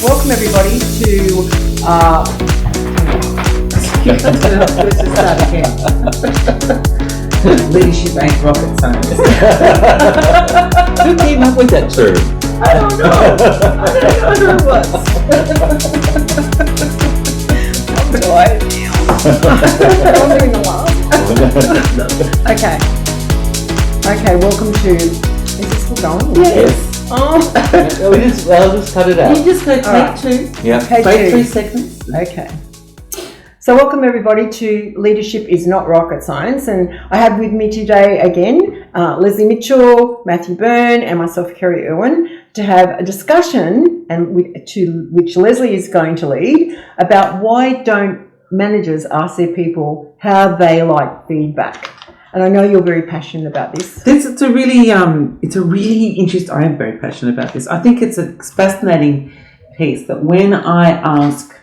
Welcome everybody to let's just start again. Leadership ain't rocket science. Who came up with that term? I don't know who it was. I'm tired now. I'm doing the laugh. Okay, welcome to, is this still going? Yes. Oh. I'll just cut it out. You just go take two. Yeah. Take Wait 3 seconds. Okay. So welcome everybody to Leadership is Not Rocket Science, and I have with me today again Leslie Mitchell, Matthew Byrne and myself, Kerry Irwin, to have a discussion which Leslie is going to lead about why don't managers ask their people how they like feedback. And I know you're very passionate about this. It's a really interesting. I am very passionate about this. I think it's a fascinating piece that when I ask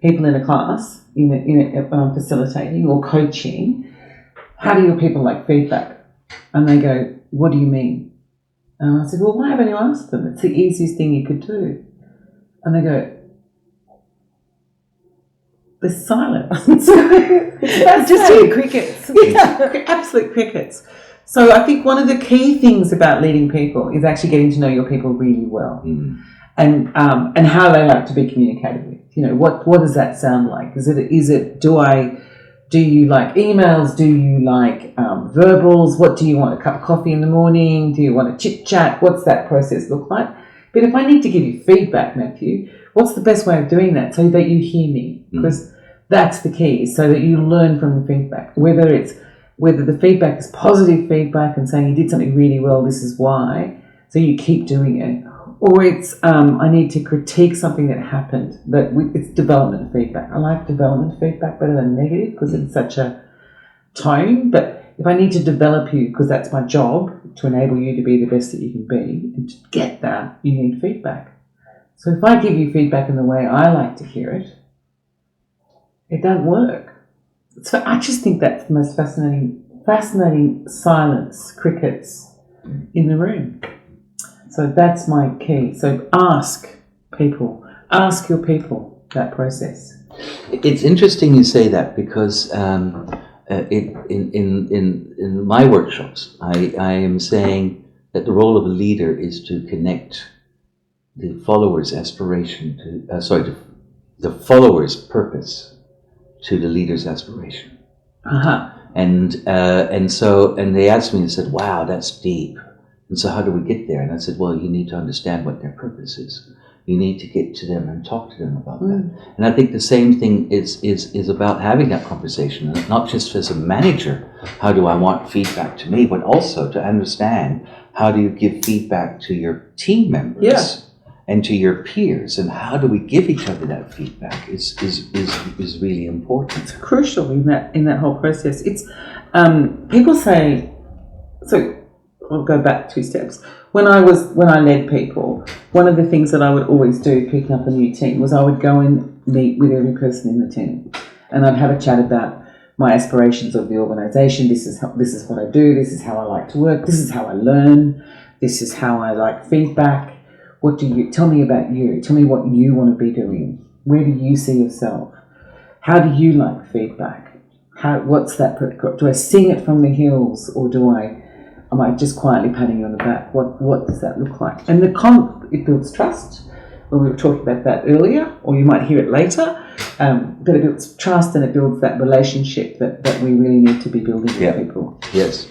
people in a class, when I'm facilitating or coaching, how do your people like feedback? And they go, "What do you mean?" And I said, "Well, why haven't you asked them? It's the easiest thing you could do." And they go, "There's silence." It's just hear crickets. Yeah, absolute crickets. So I think one of the key things about leading people is actually getting to know your people really well, and how they like to be communicated with. What does that sound like? Do you like emails? Do you like verbals? What do you want? A cup of coffee in the morning? Do you want a chit chat? What's that process look like? But if I need to give you feedback, Matthew, what's the best way of doing that so that you hear me? Because that's the key, so that you learn from the feedback. Whether the feedback is positive feedback and saying you did something really well, this is why, so you keep doing it. Or it's I need to critique something that happened. It's development feedback. I like development feedback better than negative because it's such a tone. But if I need to develop you, because that's my job, to enable you to be the best that you can be, and to get that, you need feedback. So if I give you feedback in the way I like to hear it, it don't work. So I just think that's the most fascinating silence, crickets in the room. So that's my key. So ask your people that process. It's interesting you say that because in my workshops, I am saying that the role of a leader is to connect the follower's aspiration to the follower's purpose to the leader's aspiration. And they asked me, they said, "Wow, that's deep. And so how do we get there?" And I said, "Well, you need to understand what their purpose is. You need to get to them and talk to them about that." And I think the same thing is about having that conversation, not just as a manager, how do I want feedback to me, but also to understand how do you give feedback to your team members and to your peers, and how do we give each other that feedback is really important. It's crucial in that whole process. It's people say, so I'll go back 2 steps. When I led people, one of the things that I would always do picking up a new team was I would go and meet with every person in the team, and I'd have a chat about my aspirations of the organisation. This is what I do. This is how I like to work. This is how I learn. This is how I like feedback. Tell me about you? Tell me what you want to be doing. Where do you see yourself? How do you like feedback? What's that? Do I sing it from the hills, or am I just quietly patting you on the back? What does that look like? And it builds trust. Well, we were talking about that earlier, or you might hear it later. But it builds trust, and it builds that relationship that we really need to be building with people. Yes.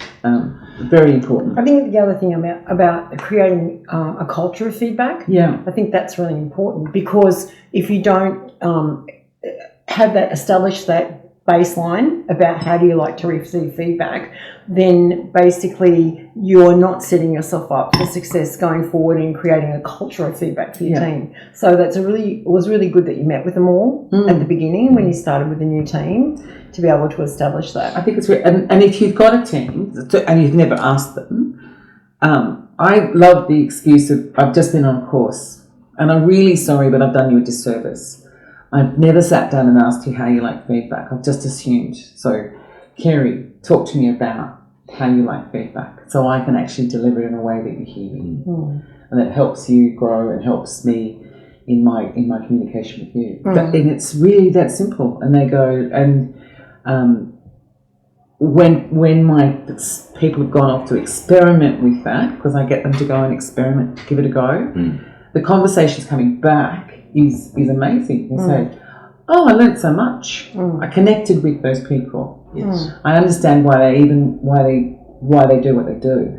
Very important. I think the other thing about creating a culture of feedback, I think that's really important, because if you don't establish that baseline about how do you like to receive feedback, then basically you're not setting yourself up for success going forward in creating a culture of feedback for your team. So it was really good that you met with them all at the beginning when you started with the new team, to be able to establish that. I think it's and if you've got a team and you've never asked them, I love the excuse of, "I've just been on a course and I'm really sorry, but I've done you a disservice. I've never sat down and asked you how you like feedback. I've just assumed. So, Kerry, talk to me about how you like feedback, so I can actually deliver it in a way that you hear me." And it helps you grow and helps me in my communication with you. And it's really that simple. And they go, and when my people have gone off to experiment with that, because I get them to go and experiment, give it a go, the conversations coming back is amazing. They say, oh, I learnt so much. I connected with those people. Yes. I understand why they do what they do.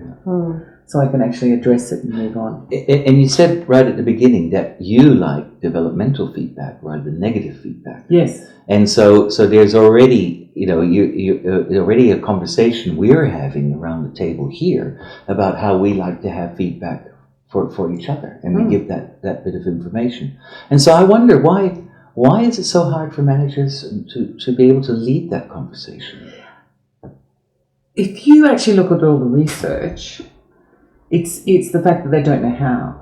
So I can actually address it and move on. And you said right at the beginning that you like developmental feedback rather than negative feedback. Yes. And so there's already, you already a conversation we're having around the table here about how we like to have feedback for each other, and we give that bit of information. And so I wonder why is it so hard for managers to be able to lead that conversation? If you actually look at all the research, it's the fact that they don't know how.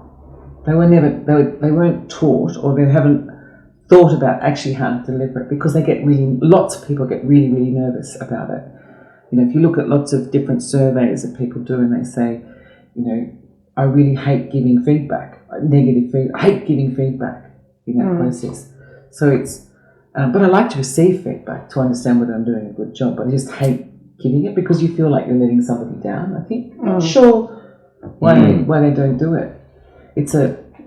They weren't taught, or they haven't thought about actually how to deliver it, because lots of people get really, really nervous about it. If you look at lots of different surveys that people do, and they say, I really hate giving feedback, negative feedback. I hate giving feedback in that process. So it's, but I like to receive feedback to understand whether I'm doing a good job. But I just hate giving it because you feel like you're letting somebody down. I think I'm not sure why they don't do it.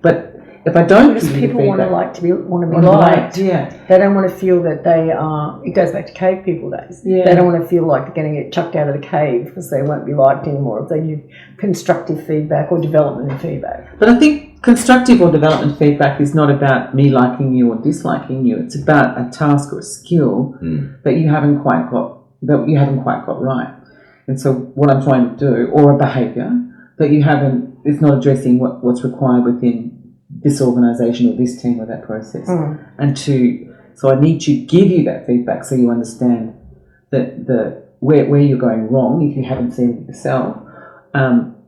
But if I don't, because people want to be liked, liked. Yeah, they don't want to feel that they are. It goes back to cave people days. Yeah. They don't want to feel like they're going to get chucked out of the cave because they won't be liked anymore if they give constructive feedback or development feedback. But I think constructive or development feedback is not about me liking you or disliking you. It's about a task or a skill that you haven't quite got right. And so what I'm trying to do, or a behaviour that it's not addressing what's required within this organisation or this team or that process. So I need to give you that feedback so you understand that where you're going wrong if you haven't seen it yourself,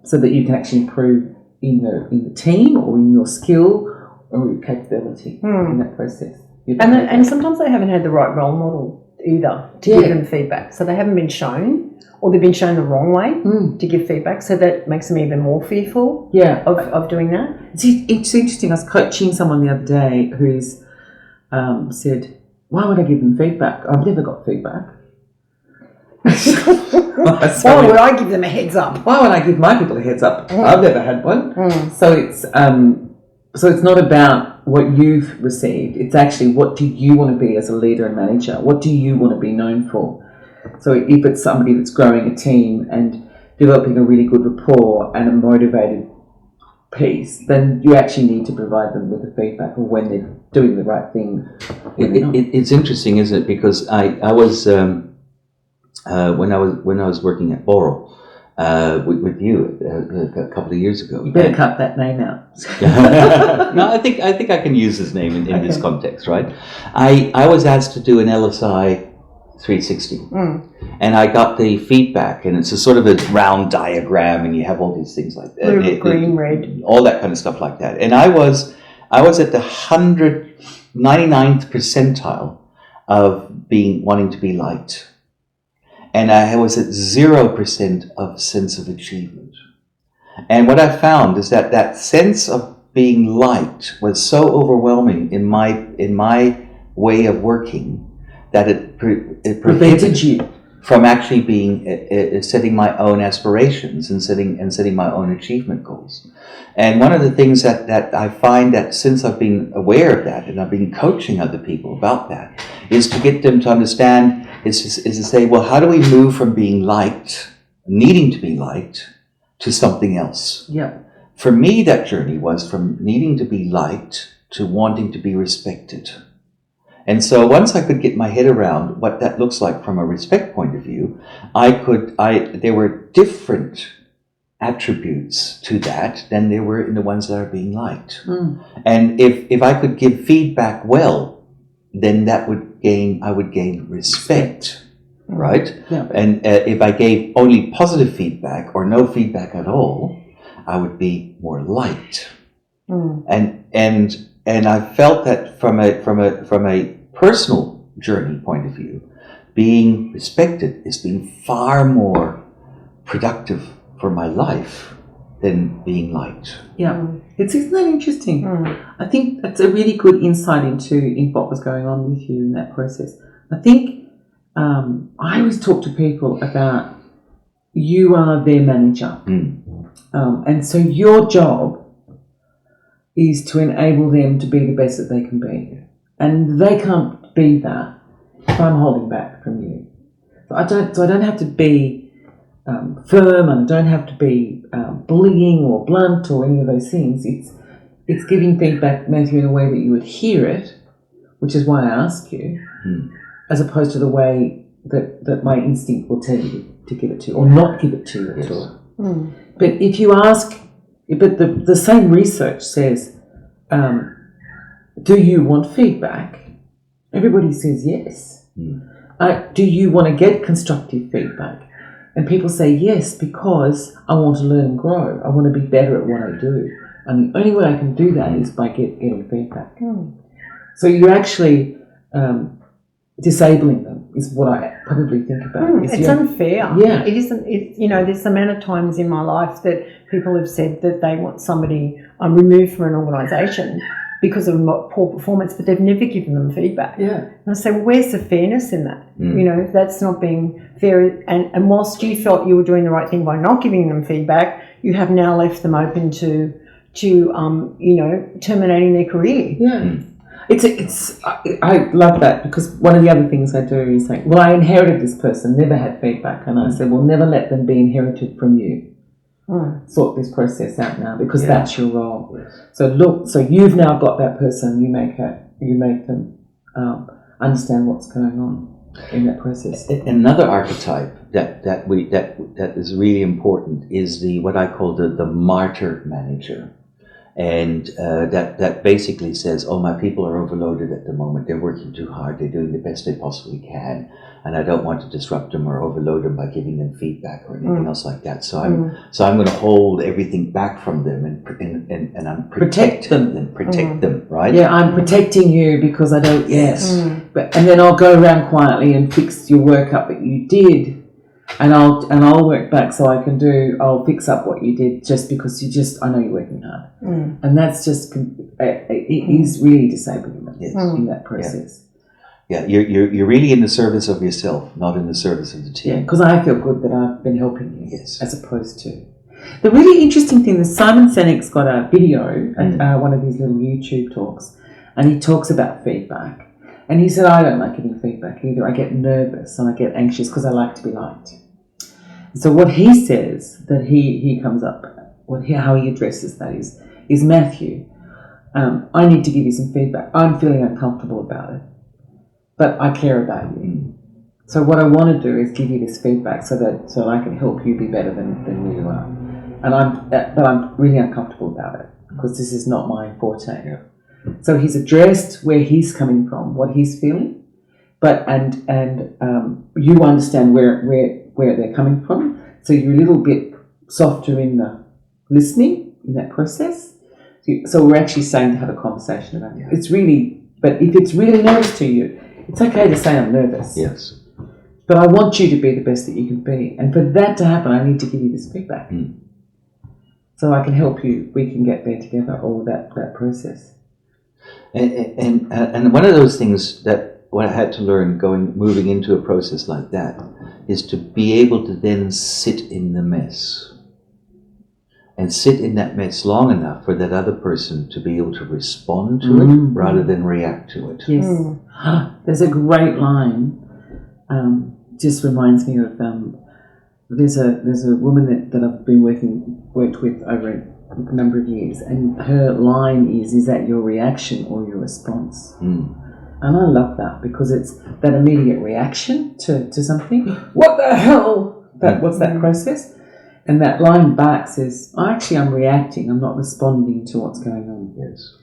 so that you can actually improve in the team or in your skill or your capability in that process. And sometimes they haven't had the right role model either to give them feedback. So they haven't been shown, or they've been shown the wrong way to give feedback. So that makes them even more fearful of doing that. It's interesting. I was coaching someone the other day who's said, why would I give them feedback? I've never got feedback. Why would I give them a heads up? Why would I give my people a heads up? I've never had one. So it's not about what you've received. It's actually, what do you want to be as a leader and manager? What do you want to be known for? So if it's somebody that's growing a team and developing a really good rapport and a motivated piece, then you actually need to provide them with the feedback of when they're doing the right thing. It's interesting, isn't it? Because I was when I was working at Boral with you a couple of years ago. You better cut that name out. No, I think I can use his name in this context, right? I was asked to do an LSI 360, and I got the feedback, and it's a sort of a round diagram, and you have all these things like that, blue, green, red, all that kind of stuff like that. And I was at the 199th percentile of wanting to be liked, and I was at 0% of sense of achievement. And what I found is that sense of being liked was so overwhelming in my way of working that it prevented you from actually setting my own aspirations and setting my own achievement goals. And one of the things that I find, that since I've been aware of that and I've been coaching other people about that, is to get them to understand, is to say, well, how do we move from being liked, needing to be liked, to something else? Yeah. For me, that journey was from needing to be liked to wanting to be respected. And so once I could get my head around what that looks like from a respect point of view, there were different attributes to that than there were in the ones that are being liked. And if I could give feedback well, then I would gain respect, right? Yeah. And if I gave only positive feedback or no feedback at all, I would be more liked. And I felt that from a personal journey point of view, being respected is being far more productive for my life than being liked. Yeah. Isn't that interesting? Mm. I think that's a really good insight into what was going on with you in that process. I think I always talk to people about you are their manager. And so your job is to enable them to be the best that they can be. And they can't be that if I'm holding back from you. So I don't have to be firm, and I don't have to be bullying or blunt or any of those things. It's giving feedback, Matthew, in a way that you would hear it, which is why I ask you, as opposed to the way that my instinct will tell you to give it to you or not give it to you at all. But if you ask, but the same research says, do you want feedback? Everybody says yes. Do you want to get constructive feedback? And people say yes, because I want to learn and grow. I want to be better at what I do. And the only way I can do that is by getting feedback. So you're actually disabling them, is what I probably think about. It's unfair. Yeah. It isn't. There's the amount of times in my life that people have said that they want somebody removed from an organisation because of poor performance, but they've never given them feedback. Yeah. And I say, well, where's the fairness in that? That's not being fair. And whilst you felt you were doing the right thing by not giving them feedback, you have now left them open to terminating their career. Yeah. I love that, because one of the other things I do is like, well, I inherited this person, never had feedback, and I said, well, never let them be inherited from you. Sort this process out now, because that's your role. So you've now got that person. You make them understand what's going on in that process. Another archetype that is really important is what I call the martyr manager. And that basically says, oh, my people are overloaded at the moment. They're working too hard. They're doing the best they possibly can. And I don't want to disrupt them or overload them by giving them feedback or anything else like that. So I'm going to hold everything back from them and I'm protect them, right? Yeah, I'm protecting you because I don't. Yes, and then I'll go around quietly and fix your work up that you did. And I'll work back so I'll fix up what you did just because I know you're working hard. And that's just, it is really disabling them in that process. Yeah, you're really in the service of yourself, not in the service of the team. Yeah, because I feel good that I've been helping you, yes, as opposed to. The really interesting thing is Simon Sinek's got a video at one of his little YouTube talks, and he talks about feedback. And he said, I don't like getting feedback either. I get nervous and I get anxious because I like to be liked. So what he says that he comes up, how he addresses that is Matthew, I need to give you some feedback. I'm feeling uncomfortable about it, but I care about you. So what I want to do is give you this feedback so that I can help you be better than you are. But I'm really uncomfortable about it because this is not my forte. Yeah. So he's addressed where he's coming from, what he's feeling, but you understand where they're coming from. So you're a little bit softer in the listening in that process. So we're actually starting to have a conversation about it. It's really, but if it's really nervous to you, it's okay to say I'm nervous. Yes. But I want you to be the best that you can be. And for that to happen, I need to give you this feedback. So I can help you. We can get there together, all that process. And one of those things that what I had to learn moving into a process like that is to be able to then sit in the mess and sit in that mess long enough for that other person to be able to respond to it rather than react to it. Yes. There's a great line, just reminds me of, there's a woman that I've been worked with over a number of years, and her line is that your reaction or your response? And I love that because it's that immediate reaction to something. What the hell? What's that process? And that line back says, I'm reacting. I'm not responding to what's going on. Yes.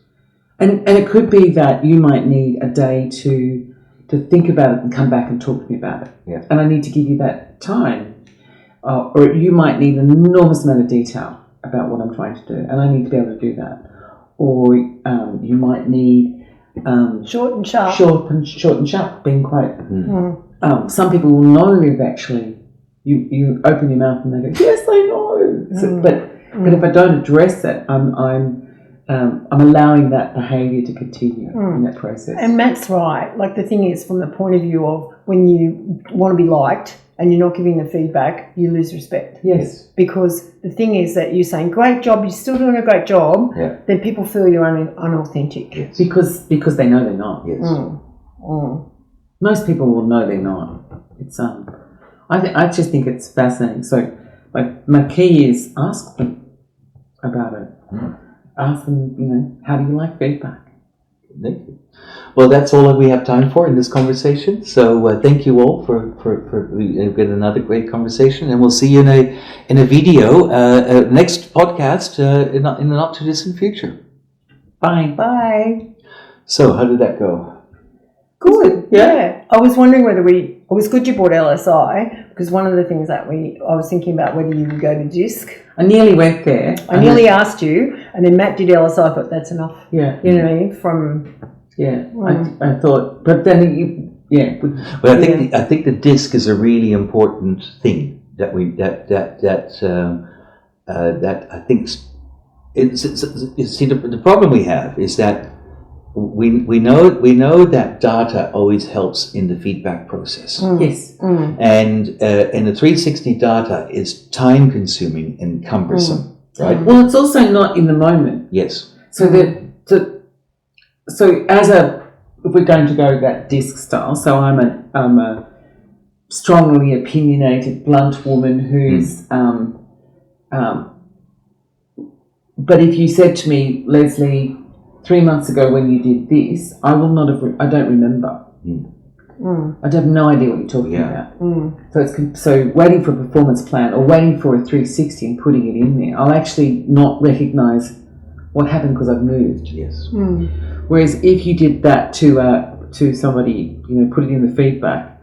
And it could be that you might need a day to think about it and come back and talk to me about it. Yeah. And I need to give you that time. Or you might need an enormous amount of detail about what I'm trying to do, and I need to be able to do that. Or you might need short and sharp. Short and sharp, being quite. Some people will know if actually you open your mouth and they go, yes, I know. So, but if I don't address it, I'm I'm allowing that behaviour to continue in that process. And Matt's right. Like, the thing is, from the point of view of when you want to be liked and you're not giving the feedback, you lose respect. Yes. Because the thing is that you're saying, great job, you're still doing a great job, then people feel you're unauthentic. Yes. Because they know they're not. Yes. Most people will know they're not. It's I just think it's fascinating. So my key is ask them about it. Ask them, how do you like feedback? Thank you. Well, that's all that we have time for in this conversation. So thank you all for we've got another great conversation, and we'll see you in a video next podcast in the not too distant future. Bye. Bye. So how did that go? Good. Yeah. I was wondering whether it was good you bought LSI, because one of the things that I was thinking about whether you would go to DISC. I nearly went there. I nearly asked you, and then Matt did LSI. I thought that's enough. Yeah. You know what I mean? I thought, but then But I think the DISC is a really important thing that I think it's see the problem we have is that we know that data always helps in the feedback process. Yes. And the 360 data is time consuming and cumbersome, right? Well, it's also not in the moment. Yes. So if we're going to go that DISC style, so I'm a strongly opinionated, blunt woman who's but if you said to me, Leslie, 3 months ago when you did this, I will not have. I don't remember. I'd have no idea what you're talking about. So waiting for a performance plan or waiting for a 360 and putting it in there, I'll actually not recognise what happened because I've moved. Yes. Whereas if you did that to somebody, put it in the feedback,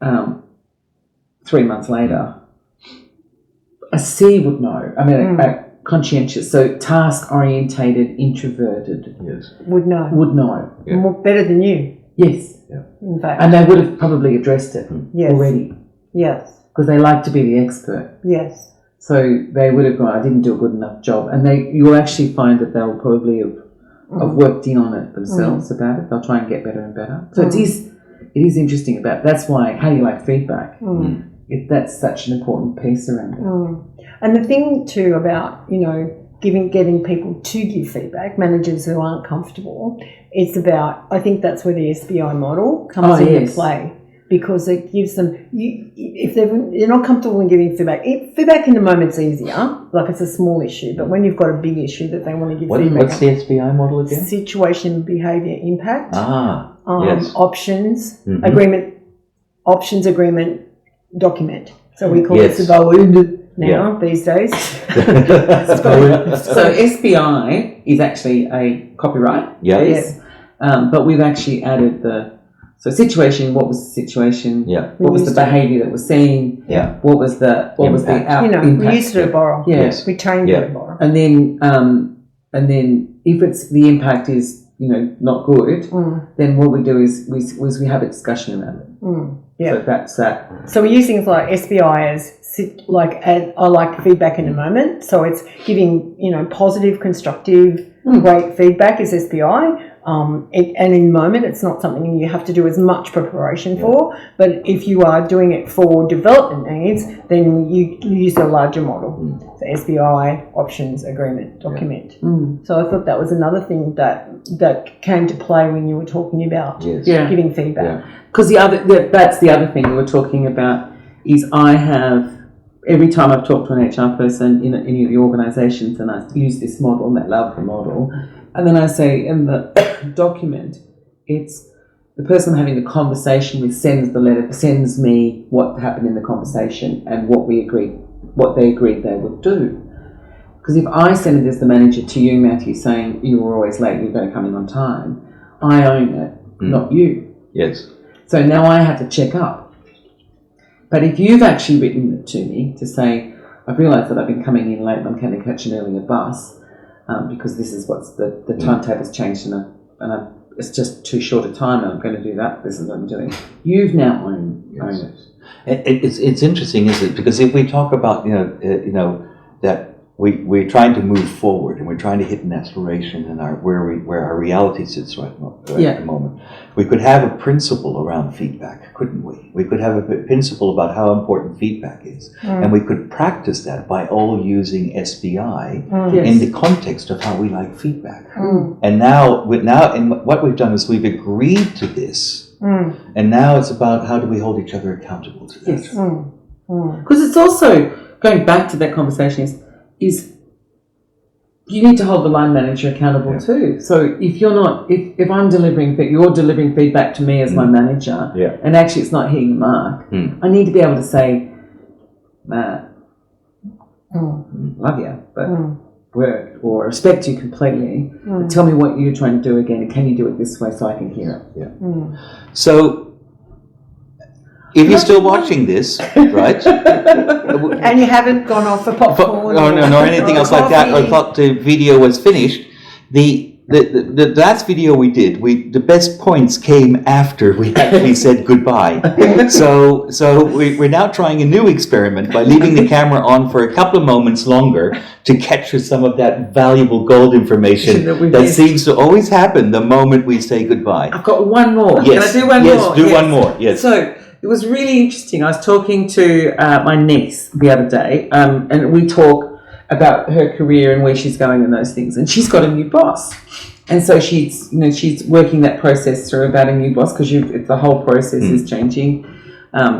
3 months later, a C would know. I mean, conscientious, so task orientated, introverted. Yes. Would know. Yeah. More better than you. Yes. Yeah. In fact. And they would have probably addressed it already. Yes. Because they like to be the expert. Yes. So they would have gone, I didn't do a good enough job. And you'll actually find that they'll probably have worked in on it themselves about it. They'll try and get better and better. So it is interesting that's why, how you like feedback. That's such an important piece around it. And the thing too about, getting people to give feedback, managers who aren't comfortable, it's about, I think that's where the SBI model comes into play, because it gives them, if they're not comfortable in giving feedback, feedback in the moment's easier, like it's a small issue, but when you've got a big issue that they want to give feedback. What's the SBI model again? Situation, behaviour, impact. Yes. Options, agreement, document. So we call it SBI now these days. So SBI is actually a copyright piece, but we've actually added situation. What was the situation? Yeah. What was the behaviour that was seen? Yeah. What was the impact? We used to borrow. Yes. We trained to borrow. And then if it's the impact is not good, then what we do is we have a discussion around it. So that's that. So we're using things like SBI I like feedback in the moment. So it's giving positive, constructive, great feedback is SBI. And in the moment, it's not something you have to do as much preparation for. But if you are doing it for development needs, then you use a larger model. So SBI, options, agreement, document. So I thought that was another thing that came to play when you were talking about giving feedback. Because that's the other thing we were talking about is I have, every time I've talked to an HR person in any of the organisations and I use this model and they love the model, and then I say in the document, it's the person I'm having the conversation with sends the letter, sends me what happened in the conversation and what they agreed they would do. Because if I send it as the manager to you, Matthew, saying you were always late, you're going to come in on time, I own it, not you. Yes. So now I have to check up. But if you've actually written it to me to say, I've realised that I've been coming in late and I'm going to catch an earlier bus because this is what's the timetable's changed and it's just too short a time and I'm going to do that. This is what I'm doing. You've now owned it. It's interesting, isn't it? Because if we talk about that we're trying to move forward, and we're trying to hit an aspiration in where our reality sits right at the moment. We could have a principle around feedback, couldn't we? We could have a principle about how important feedback is, and we could practice that by all using SBI in the context of how we like feedback. And now, what we've done is we've agreed to this, and now it's about how do we hold each other accountable to that. Yes. Because it's also going back to that conversation is you need to hold the line manager accountable too. So if you're not, if I'm delivering, you're delivering feedback to me as my manager, and actually it's not hitting the mark, I need to be able to say, Matt, love you, but work or respect you completely. But tell me what you're trying to do again, and can you do it this way so I can hear it? So. If you're still watching this, right? And you haven't gone off for popcorn or anything else like that, or thought the video was finished, the last video we did, the best points came after we actually said goodbye. So we're now trying a new experiment by leaving the camera on for a couple of moments longer to capture some of that valuable gold information that seems to always happen the moment we say goodbye. I've got one more. Yes. Can I do one more? Yes, do one more. Yes. So it was really interesting. I was talking to my niece the other day, and we talk about her career and where she's going and those things. And she's got a new boss, and so she's working that process through about a new boss because the whole process is changing.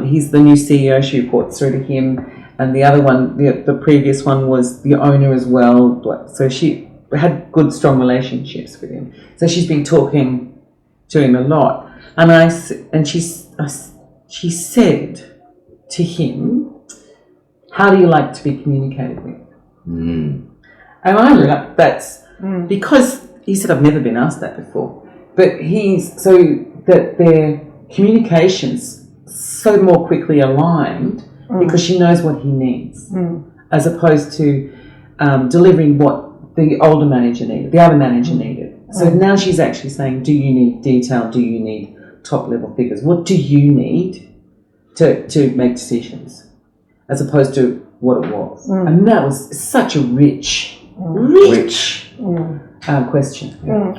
He's the new CEO. She reports through to him, and the other one, the previous one, was the owner as well. So she had good, strong relationships with him. So she's been talking to him a lot, she said to him, how do you like to be communicated with? And I ended up, that's because he said, I've never been asked that before. But so that their communication's so more quickly aligned because she knows what he needs, as opposed to delivering what the older manager needed, the other manager needed. So now she's actually saying, do you need detail? Do you need top level figures? What do you need to make decisions, as opposed to what it was? And that was such a rich question.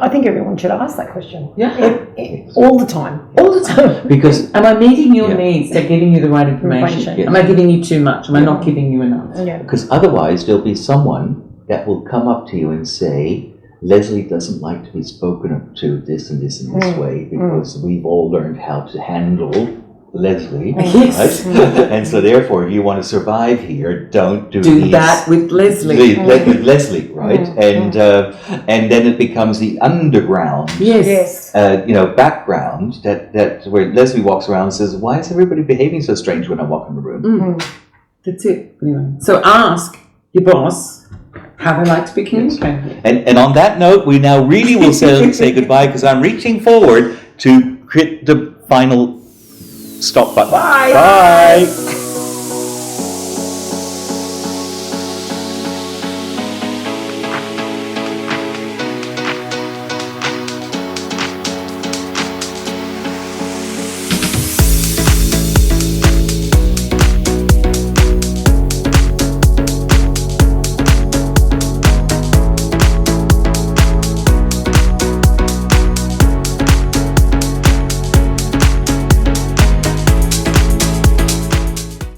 I think everyone should ask that question. Yeah. All the time. All the time. Because am I meeting your needs? They're giving you the right information. Yes. Am I giving you too much? Am I not giving you enough? Yeah. Because otherwise there'll be someone that will come up to you and say, Leslie doesn't like to be spoken to this and this and this way because we've all learned how to handle Leslie, Yes. right? And so therefore, if you want to survive here, don't do that with Leslie. With Leslie, right? And then it becomes the underground, background that where Leslie walks around and says, "Why is everybody behaving so strange when I walk in the room?" That's it. Anyway, so ask your boss how they like to be communicated. And on that note, we now really will say goodbye because I'm reaching forward to hit the final stop button. Bye. Bye.